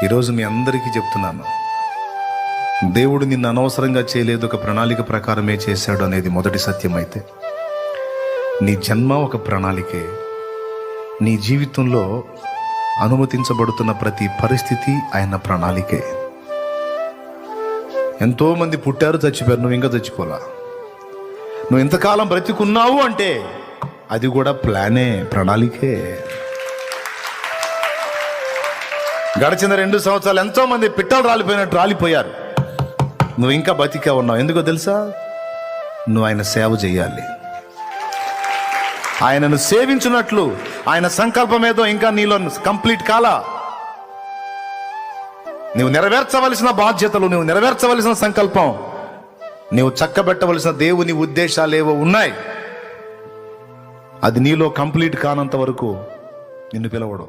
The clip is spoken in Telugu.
ఈరోజు మీ అందరికీ చెప్తున్నాను, దేవుడు నిన్ను అనవసరంగా చేయలేదు, ఒక ప్రణాళిక ప్రకారమే చేశాడు అనేది మొదటి సత్యం అయితే, నీ జన్మ ఒక ప్రణాళికే. నీ జీవితంలో అనుమతించబడుతున్న ప్రతి పరిస్థితి ఆయన ప్రణాళికే. ఎంతోమంది పుట్టారు, చచ్చిపోయారు, నువ్వు ఇంకా చచ్చిపోలా. నువ్వు ఇంతకాలం బ్రతికున్నావు అంటే అది కూడా ప్లానే, ప్రణాళికే. గడిచిన 2 సంవత్సరాలు ఎంతో మంది పిట్టలు రాలిపోయినట్టు రాలిపోయారు, నువ్వు ఇంకా బతికే ఉన్నావు. ఎందుకో తెలుసా? నువ్వు ఆయన సేవ చేయాలి. ఆయనను సేవించున్నట్లు ఆయన సంకల్పం ఏదో ఇంకా నీలో కంప్లీట్ కాలా. నువ్వు నెరవేర్చవలసిన బాధ్యతలు, నువ్వు నెరవేర్చవలసిన సంకల్పం, నువ్వు చక్కబెట్టవలసిన దేవుని ఉద్దేశాలు ఏవో ఉన్నాయి. అది నీలో కంప్లీట్ కానంత వరకు నిన్ను పిలవడు.